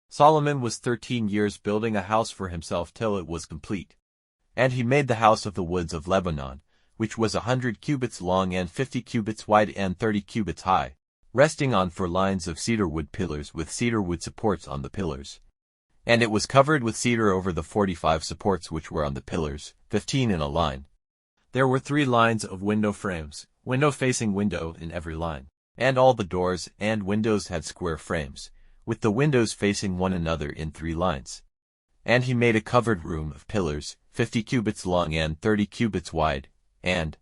Solomon was 13 years building a house for himself till it was complete. And he made the house of the woods of Lebanon, which was 100 cubits long and 50 cubits wide and 30 cubits high, resting on 4 lines of cedar wood pillars with cedar wood supports on the pillars. And it was covered with cedar over the 45 supports which were on the pillars, 15 in a line. There were 3 lines of window frames, window facing window in every line. And all the doors and windows had square frames, with the windows facing one another in 3 lines. And he made a covered room of pillars, 50 cubits long and 30 cubits wide, and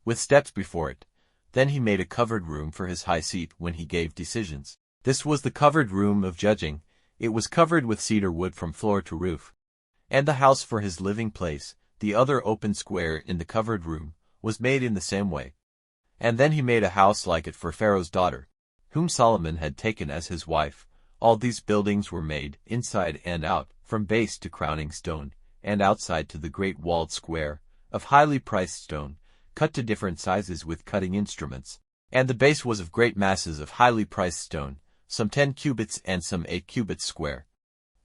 with steps before it. Then he made a covered room for his high seat when he gave decisions. This was the covered room of judging. It was covered with cedar wood from floor to roof. And the house for his living place, the other open square in the covered room, was made in the same way. And then he made a house like it for Pharaoh's daughter, whom Solomon had taken as his wife. All these buildings were made, inside and out, from base to crowning stone, and outside to the great walled square, of highly priced stone, cut to different sizes with cutting instruments. And the base was of great masses of highly priced stone, some 10 cubits and some 8 cubits square.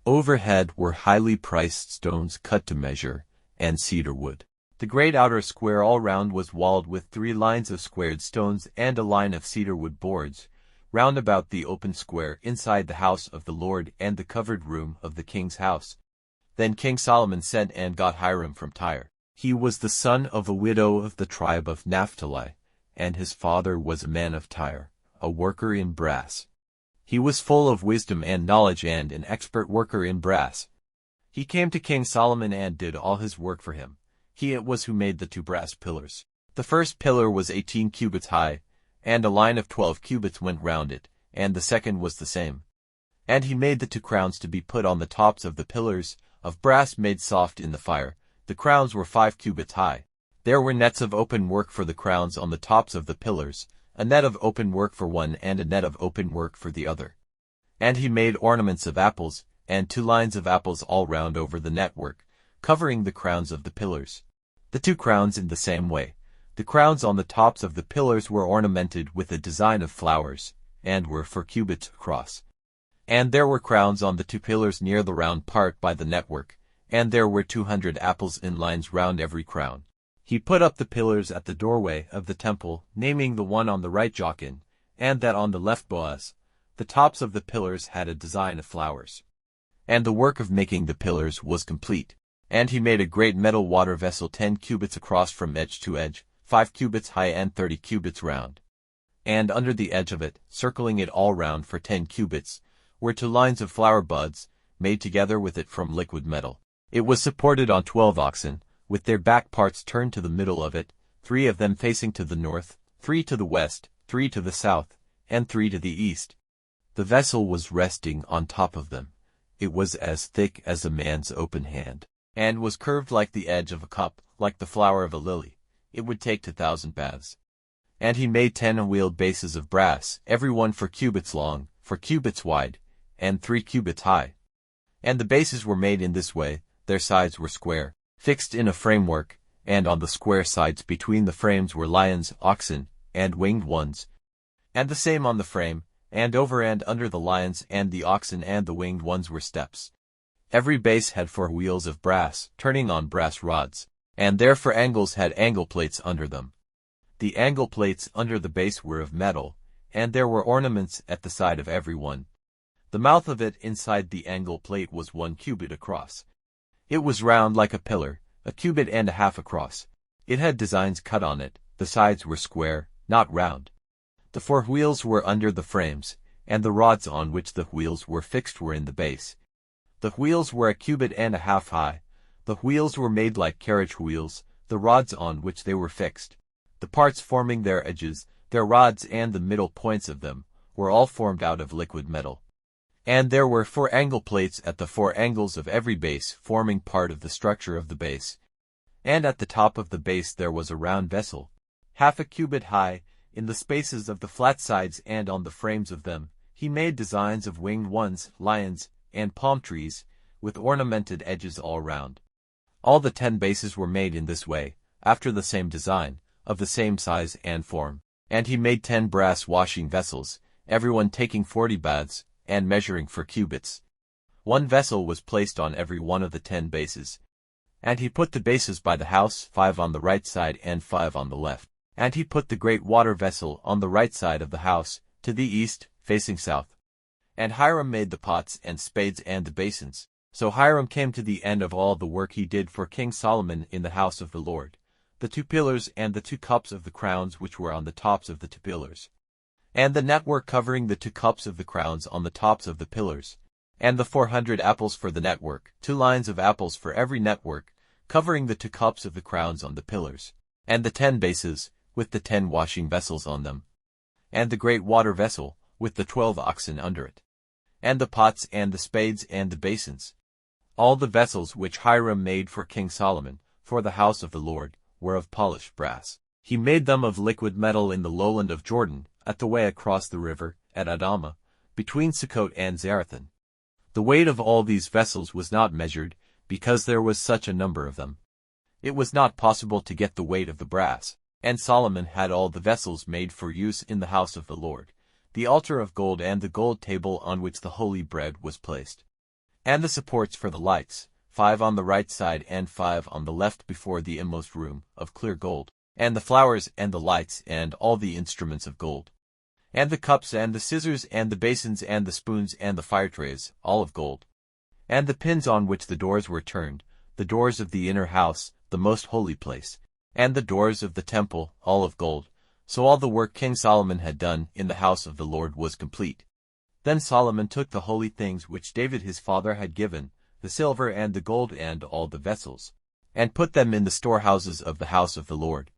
Overhead were highly priced stones cut to measure, and cedar wood. The great outer square all round was walled with 3 lines of squared stones and a line of cedar wood boards, round about the open square inside the house of the Lord and the covered room of the king's house. Then King Solomon sent and got Hiram from Tyre. He was the son of a widow of the tribe of Naphtali, and his father was a man of Tyre, a worker in brass. He was full of wisdom and knowledge and an expert worker in brass. He came to King Solomon and did all his work for him. He it was who made the 2 brass pillars. The first pillar was 18 cubits high, and a line of 12 cubits went round it, and the second was the same. And he made the 2 crowns to be put on the tops of the pillars, of brass made soft in the fire. The crowns were 5 cubits high. There were nets of open work for the crowns on the tops of the pillars, a net of open work for one and a net of open work for the other. And he made ornaments of apples, and 2 lines of apples all round over the network, covering the crowns of the pillars. The 2 crowns in the same way. The crowns on the tops of the pillars were ornamented with a design of flowers, and were 4 cubits across. And there were crowns on the 2 pillars near the round part by the network, and there were 200 apples in lines round every crown. He put up the pillars at the doorway of the temple, naming the one on the right Jachin, and that on the left Boaz. The tops of the pillars had a design of flowers. And the work of making the pillars was complete. And he made a great metal water vessel 10 cubits across from edge to edge, 5 cubits high and 30 cubits round. And under the edge of it, circling it all round for 10 cubits, were 2 lines of flower buds, made together with it from liquid metal. It was supported on 12 oxen, with their back parts turned to the middle of it, 3 of them facing to the north, 3 to the west, 3 to the south, and 3 to the east. The vessel was resting on top of them. It was as thick as a man's open hand, and was curved like the edge of a cup, like the flower of a lily. It would take 2,000 baths. And he made 10 wheeled bases of brass, every one 4 cubits long, 4 cubits wide, and 3 cubits high. And the bases were made in this way. Their sides were square, fixed in a framework, and on the square sides between the frames were lions, oxen, and winged ones. And the same on the frame, and over and under the lions and the oxen and the winged ones were steps. Every base had 4 wheels of brass, turning on brass rods, and their 4 angles had angle plates under them. The angle plates under the base were of metal, and there were ornaments at the side of every one. The mouth of it inside the angle plate was 1 cubit across. It was round like a pillar, 1.5 cubits across. It had designs cut on it. The sides were square, not round. The 4 wheels were under the frames, and the rods on which the wheels were fixed were in the base. The wheels were 1.5 cubits high. The wheels were made like carriage wheels, the rods on which they were fixed. The parts forming their edges, their rods and the middle points of them, were all formed out of liquid metal. And there were 4 angle plates at the 4 angles of every base, forming part of the structure of the base. And at the top of the base there was a round vessel, 1/2 cubit high, in the spaces of the flat sides and on the frames of them. He made designs of winged ones, lions, and palm trees, with ornamented edges all round. All the 10 bases were made in this way, after the same design, of the same size and form. And he made 10 brass washing vessels, every one taking 40 baths, and measuring 4 cubits. One vessel was placed on every one of the 10 bases. And he put the bases by the house, 5 on the right side and 5 on the left. And he put the great water vessel on the right side of the house, to the east, facing south. And Hiram made the pots and spades and the basins. So Hiram came to the end of all the work he did for King Solomon in the house of the Lord, the 2 pillars and the 2 cups of the crowns which were on the tops of the 2 pillars, and the network covering the 2 cups of the crowns on the tops of the pillars, and the 400 apples for the network, 2 lines of apples for every network, covering the 2 cups of the crowns on the pillars, and the 10 bases, with the 10 washing vessels on them, and the great water vessel, with the 12 oxen under it, and the pots and the spades and the basins. All the vessels which Hiram made for King Solomon, for the house of the Lord, were of polished brass. He made them of liquid metal in the lowland of Jordan, at the way across the river, at Adamah, between Sukkot and Zarethan. The weight of all these vessels was not measured, because there was such a number of them. It was not possible to get the weight of the brass. And Solomon had all the vessels made for use in the house of the Lord, the altar of gold and the gold table on which the holy bread was placed, and the supports for the lights, 5 on the right side and 5 on the left before the inmost room, of clear gold, and the flowers and the lights and all the instruments of gold, and the cups and the scissors and the basins and the spoons and the firetrays, all of gold, and the pins on which the doors were turned, the doors of the inner house, the most holy place, and the doors of the temple, all of gold. So all the work King Solomon had done in the house of the Lord was complete. Then Solomon took the holy things which David his father had given, the silver and the gold and all the vessels, and put them in the storehouses of the house of the Lord,